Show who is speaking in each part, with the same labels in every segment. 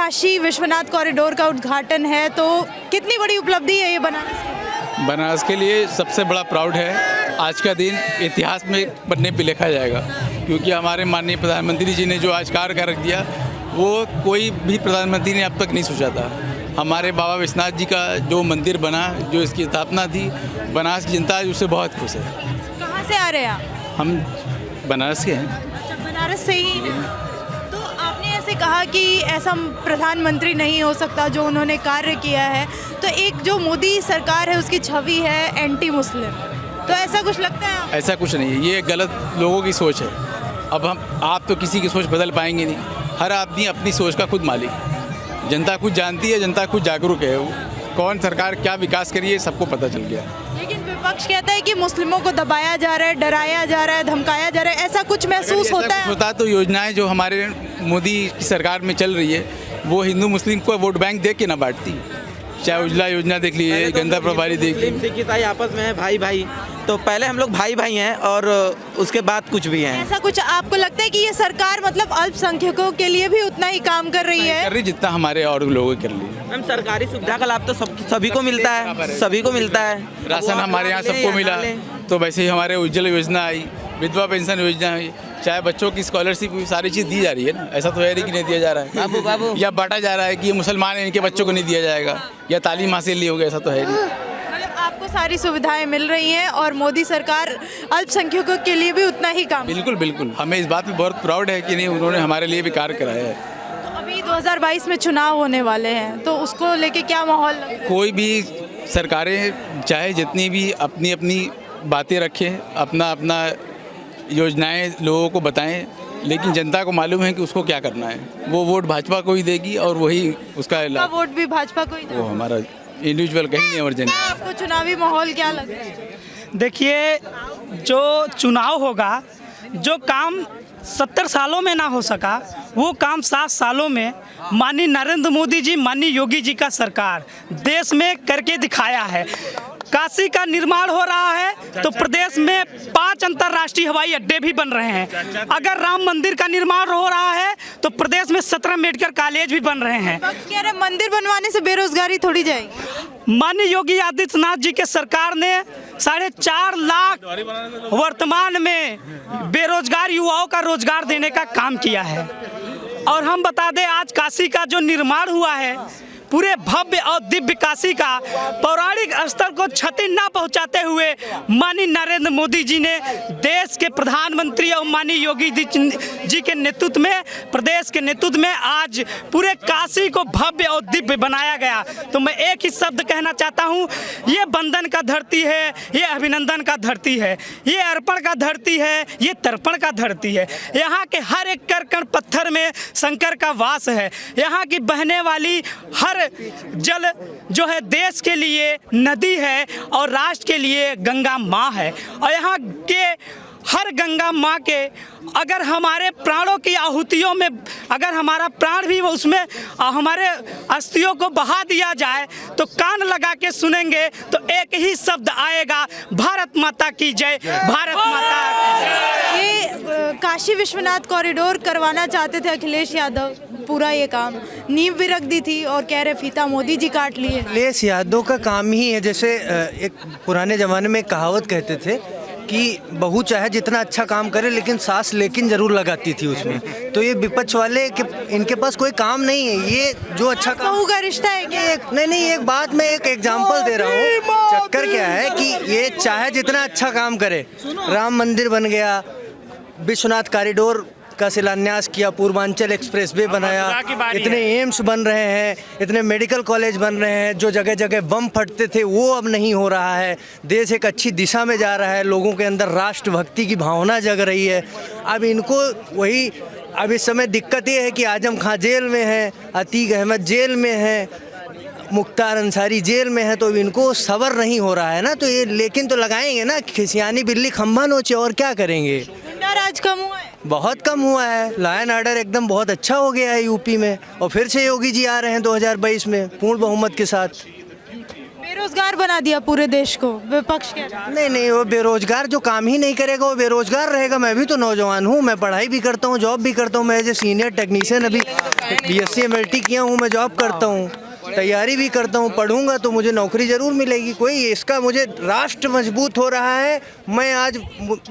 Speaker 1: Kashi Vishwanath corridor का उद्घाटन है, तो कितनी बड़ी उपलब्धि है ये बनारस की?
Speaker 2: बनारस के लिए सबसे बड़ा प्राउड है। आज का दिन इतिहास में पन्ने पे लिखा जाएगा, क्योंकि हमारे माननीय प्रधानमंत्री जी ने जो आज कार्य कर रख दिया वो कोई भी प्रधानमंत्री ने अब तक नहीं सोचा था। हमारे बाबा विश्वनाथ जी का जो मंदिर बना, जो इसकी स्थापना थी, बनारस की जनता उससे बहुत खुश है।
Speaker 1: कहाँ से आ रहे हैं आप?
Speaker 2: हम बनारस के हैं।
Speaker 1: अच्छा, बनारस से ही हैं। तो आपने ऐसे कहा कि ऐसा प्रधानमंत्री नहीं हो सकता जो उन्होंने कार्य किया है, तो एक जो मोदी सरकार है उसकी छवि है एंटी मुस्लिम, तो ऐसा कुछ लगता है आपको?
Speaker 2: ऐसा कुछ नहीं है, ये गलत लोगों की सोच है। अब आप तो किसी की सोच बदल पाएंगे नहीं। हर आदमी अपनी सोच का खुद मालिक। जनता कुछ जानती है, जनता कुछ जागरूक है। कौन सरकार क्या विकास करी है सबको पता चल गया।
Speaker 1: लेकिन विपक्ष कहता है कि मुस्लिमों को दबाया जा रहा है, डराया जा रहा है, धमकाया जा रहा है, ऐसा कुछ महसूस होता है?
Speaker 2: होता तो योजनाएं जो हमारे मोदी की सरकार में चल रही है वो हिंदू मुस्लिम को वोट बैंक दे के ना बांटती। चाहे उजला योजना देख लीजिए, गंगा प्रभारी देख लीजिए।
Speaker 3: सिख ईसाई आपस में है भाई भाई, तो पहले हम लोग भाई भाई हैं और उसके बाद कुछ भी हैं।
Speaker 1: ऐसा कुछ आपको लगता है कि ये सरकार मतलब अल्पसंख्यकों के लिए भी उतना ही काम कर रही है?
Speaker 2: कर रही जितना हमारे और लोगों के लिए।
Speaker 3: मैम, सरकारी सुविधा का लाभ तो सभी को मिलता है, सभी को मिलता है।
Speaker 2: राशन हमारे यहाँ सबको मिला, तो वैसे ही हमारे उज्जवल योजना आई, विधवा पेंशन योजना आई, चाहे बच्चों की स्कॉलरशिप, सारी चीज़ दी जा रही है ना। ऐसा तो है नहीं कि नहीं दिया जा रहा है बाबू, या बांटा जा रहा है कि ये मुसलमान हैं इनके बच्चों को नहीं दिया जाएगा, या तालीम हासिल नहीं होगी, ऐसा तो है नहीं।
Speaker 1: मतलब आपको सारी सुविधाएं मिल रही हैं और मोदी सरकार अल्पसंख्यकों के लिए भी उतना ही काम।
Speaker 2: बिल्कुल बिल्कुल, हमें इस बात में बहुत प्राउड है कि नहीं उन्होंने हमारे लिए भी कार्य कराया है।
Speaker 1: तो अभी 2022 में चुनाव होने वाले हैं, तो उसको लेके क्या माहौल लग रहा है?
Speaker 2: कोई भी सरकारें चाहे जितनी भी अपनी अपनी बातें रखें, अपना अपना योजनाएं लोगों को बताएं, लेकिन जनता को मालूम है कि उसको क्या करना है। वो वोट भाजपा को ही देगी और वही उसका
Speaker 1: वोट भी भाजपा को ही
Speaker 2: वो हमारा इंडिविजुअल कहीं नहीं इमरजेंसी।
Speaker 1: आपको चुनावी माहौल क्या लग रहा है?
Speaker 4: देखिए, जो चुनाव होगा, जो काम 70 सालों में ना हो सका वो काम 7 सालों में माननीय नरेंद्र मोदी जी, माननीय योगी जी का सरकार देश में करके दिखाया है। काशी का निर्माण हो रहा है तो प्रदेश में 5 अंतर्राष्ट्रीय हवाई अड्डे भी बन रहे हैं। अगर राम मंदिर का निर्माण हो रहा है तो प्रदेश में 17 मेडिकल कॉलेज भी बन रहे हैं।
Speaker 1: कह रहे मंदिर बनवाने से बेरोजगारी थोड़ी जाएगी?
Speaker 4: माननीय योगी आदित्यनाथ जी के सरकार ने 4.5 लाख वर्तमान में बेरोजगार युवाओं का रोजगार देने का काम किया है। और हम बता दें, आज काशी का जो निर्माण हुआ है, पूरे भव्य और दिव्य काशी का पौराणिक स्थल को क्षति न पहुंचाते हुए माननीय नरेंद्र मोदी जी ने देश के प्रधानमंत्री और माननीय योगी जी के नेतृत्व में, प्रदेश के नेतृत्व में आज पूरे काशी को भव्य और दिव्य बनाया गया। तो मैं एक ही शब्द कहना चाहता हूं, ये बंधन का धरती है, ये अभिनंदन का धरती है, ये अर्पण का धरती है, ये तर्पण का धरती है। यहाँ के हर एक कण पत्थर में शंकर का वास है। यहाँ की बहने वाली हर जल जो है देश के लिए नदी है और राष्ट्र के लिए गंगा माँ है। और यहाँ के हर गंगा माँ के अगर हमारे प्राणों की आहुतियों में अगर हमारा प्राण भी उसमें हमारे अस्थियों को बहा दिया जाए तो कान लगा के सुनेंगे तो एक ही शब्द आएगा, भारत माता की जय, भारत माता की जय।
Speaker 1: ये काशी विश्वनाथ कॉरिडोर करवाना चाहते थे अखिलेश यादव, पूरा ये काम नींव भी रख दी थी और कह रहे फीता मोदी जी काट लिए।
Speaker 5: अखिलेश यादव का काम ही है, जैसे एक पुराने ज़माने में कहावत कहते थे कि बहू चाहे जितना अच्छा काम करे लेकिन सास लेकिन ज़रूर लगाती थी उसमें। तो ये विपक्ष वाले कि इनके पास कोई काम नहीं है, ये जो अच्छा काम
Speaker 1: बहू का रिश्ता है क्या?
Speaker 5: नहीं, एक बात मैं एक एग्जांपल दे रहा हूँ। चक्कर क्या है कि ये चाहे जितना अच्छा काम करे, राम मंदिर बन गया, विश्वनाथ कॉरिडोर का शिलान्यास किया, पूर्वांचल एक्सप्रेस वे बनाया, इतने एम्स बन रहे हैं, इतने मेडिकल कॉलेज बन रहे हैं, जो जगह जगह बम फटते थे वो अब नहीं हो रहा है। देश एक अच्छी दिशा में जा रहा है, लोगों के अंदर राष्ट्रभक्ति की भावना जग रही है। अब इनको वही, अब इस समय दिक्कत ये है कि आजम खां जेल में है, अतीक अहमद जेल में है, मुख्तार अंसारी जेल में है, तो इनको सबर नहीं हो रहा है ना। तो ये लेकिन तो लगाएंगे ना, खिसियानी बिल्ली खंभा नोचे, और क्या करेंगे।
Speaker 1: राज कम हुआ है,
Speaker 5: बहुत कम हुआ है। लॉ एंड ऑर्डर एकदम बहुत अच्छा हो गया है यूपी में, और फिर से योगी जी आ रहे हैं 2022 में पूर्ण बहुमत के साथ।
Speaker 1: बेरोजगार बना दिया पूरे देश को, विपक्ष के।
Speaker 5: नहीं नहीं, वो बेरोजगार जो काम ही नहीं करेगा वो बेरोजगार रहेगा। मैं भी तो नौजवान हूँ, मैं पढ़ाई भी करता हूँ, जॉब भी करता हूँ। मैं एज ए सीनियर टेक्नीशियन अभी BSc MLT किया हूँ, मैं जॉब करता हूँ, तैयारी भी करता हूँ। पढ़ूंगा तो मुझे नौकरी ज़रूर मिलेगी। कोई इसका मुझे राष्ट्र मजबूत हो रहा है, मैं आज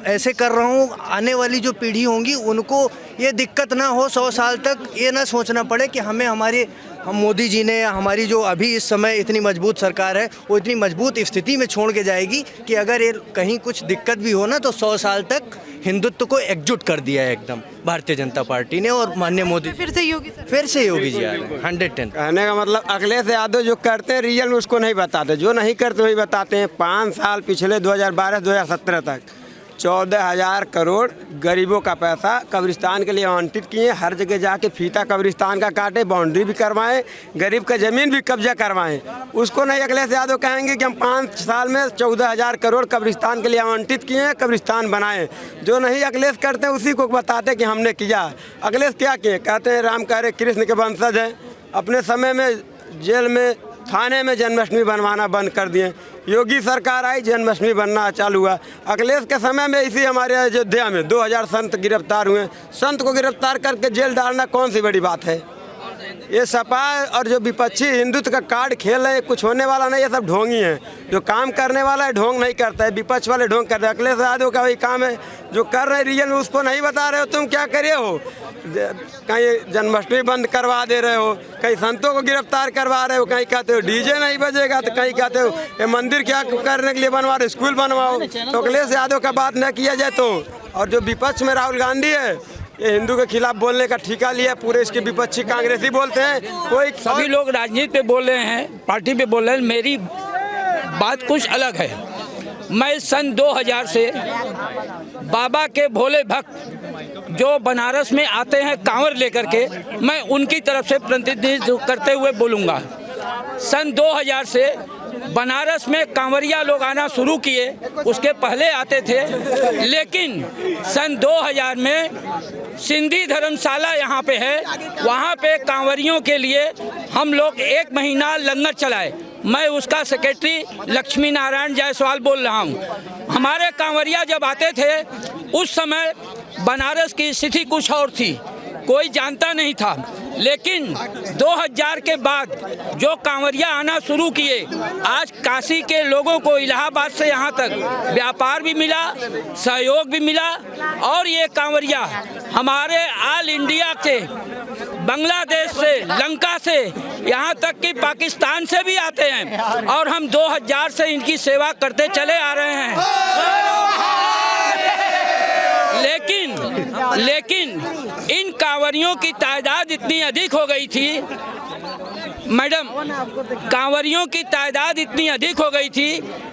Speaker 5: ऐसे कर रहा हूँ, आने वाली जो पीढ़ी होंगी उनको ये दिक्कत ना हो, 100 साल तक ये ना सोचना पड़े कि हम मोदी जी ने हमारी जो अभी इस समय इतनी मजबूत सरकार है वो इतनी मजबूत स्थिति में छोड़ के जाएगी कि अगर ये कहीं कुछ दिक्कत भी हो ना तो 100 साल तक हिंदुत्व को एकजुट कर दिया है एकदम भारतीय जनता पार्टी ने और माननीय मोदी।
Speaker 1: फिर से योगी सर।
Speaker 5: फिर से योगी जी आ रहे हैं 110।
Speaker 6: कहने का मतलब अखिलेश यादव जो करते हैं रियल में उसको नहीं बताते, जो नहीं करते वही बताते हैं। 5 साल पिछले 2012-2017 तक 14,000 करोड़ गरीबों का पैसा कब्रिस्तान के लिए आवंटित किए। हर जगह जाके फीता कब्रिस्तान का काटे, बाउंड्री भी करवाएं, गरीब का ज़मीन भी कब्जा करवाएं। उसको नहीं अखिलेश यादव कहेंगे कि हम 5 साल में 14,000 करोड़ कब्रिस्तान के लिए आवंटित किए हैं, कब्रिस्तान बनाए। जो नहीं अखिलेश करते हैं उसी को बताते कि हमने किया। अखिलेश क्या किए? कहते हैं राम कार्य कृष्ण के वंशज हैं। अपने समय में जेल में थाने में जन्माष्टमी बनवाना बंद कर दिए। योगी सरकार आई, जन्माष्टमी बनना चालू हुआ। अखिलेश के समय में इसी हमारे अयोध्या में 2000 संत गिरफ्तार हुए। संत को गिरफ्तार करके जेल डालना कौन सी बड़ी बात है? ये सपा और जो विपक्षी हिंदुत्व का कार्ड खेल रहे हैं, कुछ होने वाला नहीं, ये सब ढोंगी हैं। जो काम करने वाला है ढोंग नहीं करता है, विपक्ष वाले ढोंग करते हैं। अखिलेश यादव का वही काम है, जो कर रहे हैं रियल में उसको नहीं बता रहे हो। तुम क्या करे हो? कहीं जन्माष्टमी बंद करवा दे रहे हो, कहीं संतों को गिरफ्तार करवा रहे हो, कहीं कहते हो डीजे नहीं बजेगा, तो कहीं कहते हो ये मंदिर क्या करने के लिए बनवा रहे, स्कूल बनवाओ। तो अखिलेश यादव का बात न किया जाए तो। और जो विपक्ष में राहुल गांधी है, ये हिंदू के खिलाफ बोलने का ठेका लिया, पूरे इसके विपक्षी कांग्रेसी बोलते हैं। कोई
Speaker 7: सभी लोग राजनीति पे बोल रहे हैं, पार्टी पे बोल रहे हैं। मेरी बात कुछ अलग है। मैं सन 2000 से बाबा के भोले भक्त जो बनारस में आते हैं कांवर लेकर के, मैं उनकी तरफ से प्रतिनिधित्व करते हुए बोलूँगा। सन 2000 से बनारस में कांवरिया लोग आना शुरू किए, उसके पहले आते थे, लेकिन सन 2000 में सिंधी धर्मशाला यहाँ पे है, वहाँ पे कांवरियों के लिए हम लोग 1 महीना लंगर चलाए। मैं उसका सेक्रेटरी लक्ष्मी नारायण जायसवाल बोल रहा हूँ। हमारे कांवरिया जब आते थे उस समय बनारस की स्थिति कुछ और थी, कोई जानता नहीं था। लेकिन 2000 के बाद जो कांवरिया आना शुरू किए, आज काशी के लोगों को इलाहाबाद से यहाँ तक व्यापार भी मिला, सहयोग भी मिला। और ये कांवरिया हमारे ऑल इंडिया के बांग्लादेश से, लंका से, यहाँ तक कि पाकिस्तान से भी आते हैं, और हम 2000 से इनकी सेवा करते चले आ रहे हैं। लेकिन इन कांवरियों की तादाद इतनी अधिक हो गई थी, मैडम, कांवरियों की तादाद इतनी अधिक हो गई थी,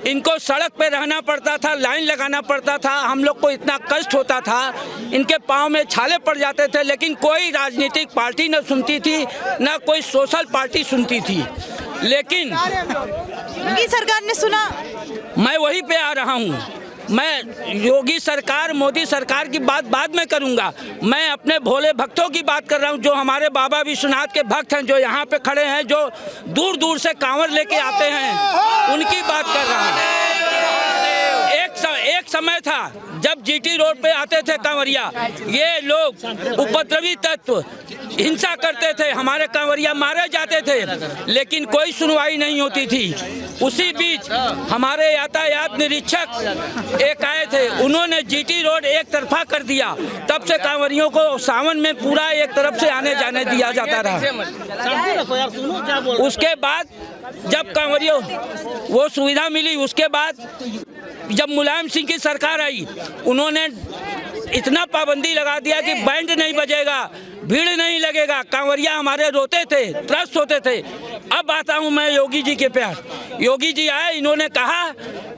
Speaker 7: इनको सड़क पे रहना पड़ता था, लाइन लगाना पड़ता था, हम लोग को इतना कष्ट होता था, इनके पाँव में छाले पड़ जाते थे। लेकिन कोई राजनीतिक पार्टी न सुनती थी, न कोई सोशल पार्टी सुनती थी। लेकिन
Speaker 1: योगी सरकार ने सुना।
Speaker 7: मैं वहीं पे आ रहा हूँ। मैं योगी सरकार, मोदी सरकार की बात बाद में करूंगा। मैं अपने भोले भक्तों की बात कर रहा हूं, जो हमारे बाबा विश्वनाथ के भक्त हैं, जो यहाँ पे खड़े हैं, जो दूर दूर से कांवर लेके आते हैं, उनकी बात कर रहा हूं। एक समय था जब जीटी रोड पे आते थे कांवरिया, ये लोग उपद्रवी तत्व हिंसा करते थे, हमारे कांवरिया मारे जाते थे, लेकिन कोई सुनवाई नहीं होती थी। उसी बीच हमारे यातायात निरीक्षक एक आए थे, उन्होंने जीटी रोड एक तरफा कर दिया। तब से कांवरियों को सावन में पूरा एक तरफ से आने जाने दिया जाता रहा। उसके बाद जब कांवरियों वो सुविधा मिली, उसके बाद जब मुलायम सिंह की सरकार आई, उन्होंने इतना पाबंदी लगा दिया कि बैंड नहीं बजेगा, भीड़ नहीं लगेगा। कांवरिया हमारे रोते थे, त्रस्त होते थे। अब आता हूँ मैं योगी जी के प्यार। योगी जी आए, इन्होंने कहा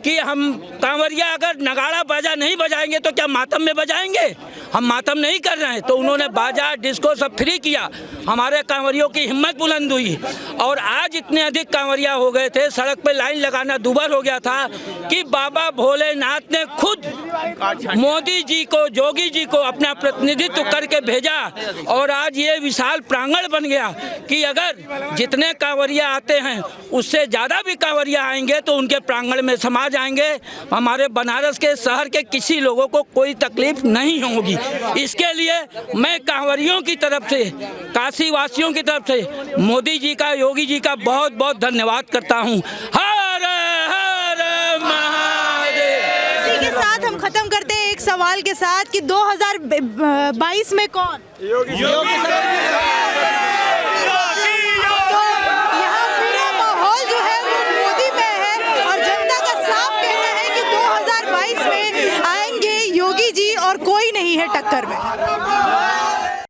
Speaker 7: कि हम कांवरिया अगर नगाड़ा बाजा नहीं बजाएंगे तो क्या मातम में बजाएंगे? हम मातम नहीं कर रहे हैं। तो उन्होंने बाजा डिस्को सब फ्री किया, हमारे कांवरियों की हिम्मत बुलंद हुई और आज इतने अधिक कांवरिया हो गए थे, सड़क पे लाइन लगाना दूभर हो गया था कि बाबा भोलेनाथ ने खुद मोदी जी को, योगी जी को अपना प्रतिनिधित्व करके भेजा और आज ये विशाल प्रांगण बन गया कि अगर जितने कांवरिया आते हैं उससे ज़्यादा भी कांवरिया आएंगे तो उनके प्रांगण में समा जाएंगे। हमारे बनारस के शहर के किसी लोगों को कोई तकलीफ नहीं होगी। इसके लिए मैं कांवरियों की तरफ से, काशी वासियों की तरफ से मोदी जी का, योगी जी का बहुत बहुत धन्यवाद करता हूँ। हर हर महादेव।
Speaker 1: इसी के साथ हम खत्म करते हैं एक सवाल के साथ कि 2022 में कौन? योगी। तो यहाँ पूरा माहौल जो है वो मोदी में है और जनता का साफ कहना है कि 2022 में आएंगे योगी जी और कोई नहीं है टक्कर में।